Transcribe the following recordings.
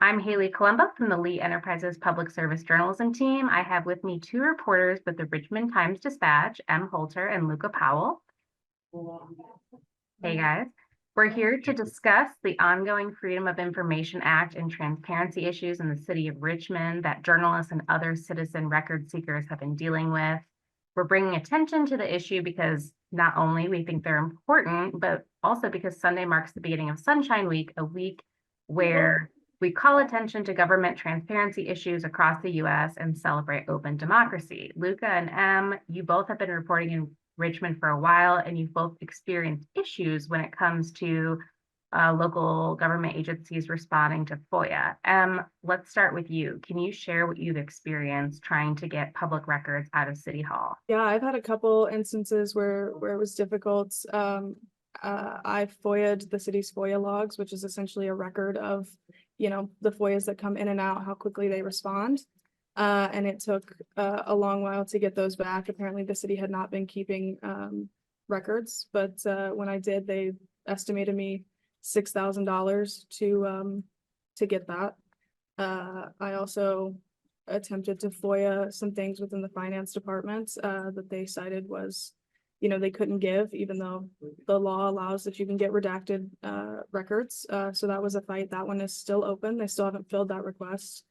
I'm Hayleigh Colombo from the Lee Enterprises Public Service Journalism team. I have with me two reporters with the Richmond Times-Dispatch, Holter and Luca Powell. Hey guys, we're here to discuss the ongoing Freedom of Information Act and transparency issues in the city of Richmond that journalists and other citizen record seekers have been dealing with. We're bringing attention to the issue because not only we think they're important, but also because Sunday marks the beginning of Sunshine Week, a week where we call attention to government transparency issues across the U.S. and celebrate open democracy. Luca and you both have been reporting in Richmond for a while, and you've both experienced issues when it comes to local government agencies responding to FOIA. Let's start with you. Can you share what you've experienced trying to get public records out of City Hall? Yeah, I've had a couple instances where it was difficult. I FOIA'd the city's FOIA logs, which is essentially a record of, the FOIAs that come in and out, how quickly they respond. And it took a long while to get those back. Apparently the city had not been keeping records, but when I did, they estimated me $6,000 to get that. I also attempted to FOIA some things within the finance department that they cited was, they couldn't give, even though the law allows that you can get redacted records. So that was a fight. That one is still open. They still haven't filled that request.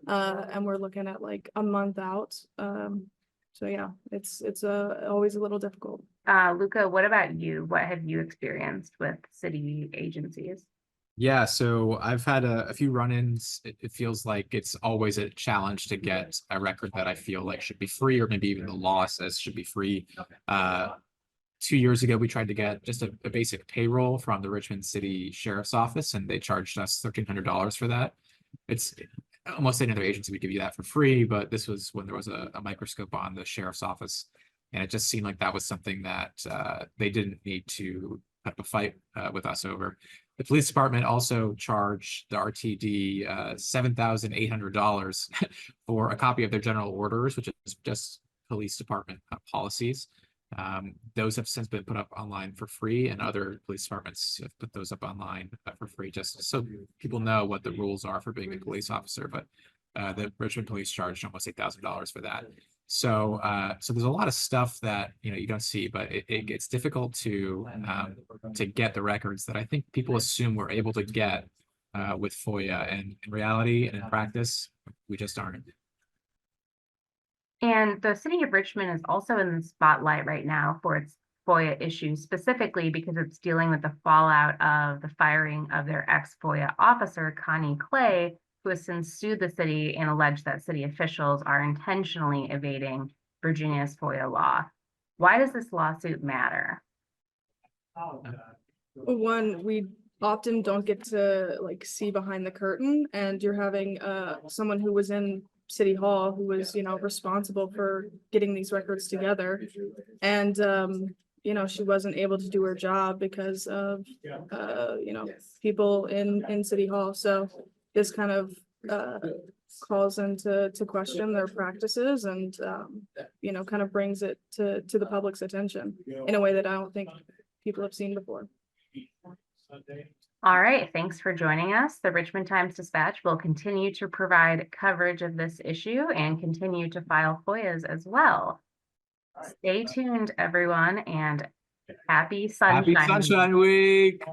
And we're looking at like a month out. So yeah, it's always a little difficult. Luca, what about you? What have you experienced with city agencies? Yeah, so I've had a few run-ins. It feels like it's always a challenge to get a record that I feel like should be free, or maybe even the law says should be free. 2 years ago, we tried to get just a basic payroll from the Richmond City Sheriff's Office, and they charged us $1,300 for that. It's almost any other agency would give you that for free, but this was when there was a microscope on the Sheriff's Office, and it just seemed like that was something that they didn't need to put up a fight with us over. The police department also charged the RTD $7,800 for a copy of their general orders, which is just police department policies. Those have since been put up online for free, and other police departments have put those up online for free, just so people know what the rules are for being a police officer. But the Richmond police charged almost $8,000 for that. So there's a lot of stuff that you don't see, but it's difficult to get the records that I think people assume we're able to get with FOIA, and in reality and in practice, we just aren't. And the city of Richmond is also in the spotlight right now for its FOIA issues, specifically because it's dealing with the fallout of the firing of their ex-FOIA officer, Connie Clay, who has since sued the city and alleged that city officials are intentionally evading Virginia's FOIA law. Why does this lawsuit matter? One, we often don't get to see behind the curtain, and you're having someone who was in City Hall who was responsible for getting these records together, and she wasn't able to do her job because of people in City Hall. So this kind of calls into question their practices, and kind of brings it to the public's attention in a way that I don't think people have seen before. All right, thanks for joining us. The Richmond Times-Dispatch will continue to provide coverage of this issue and continue to file FOIAs as well. Stay tuned, everyone, and happy Sunshine Week!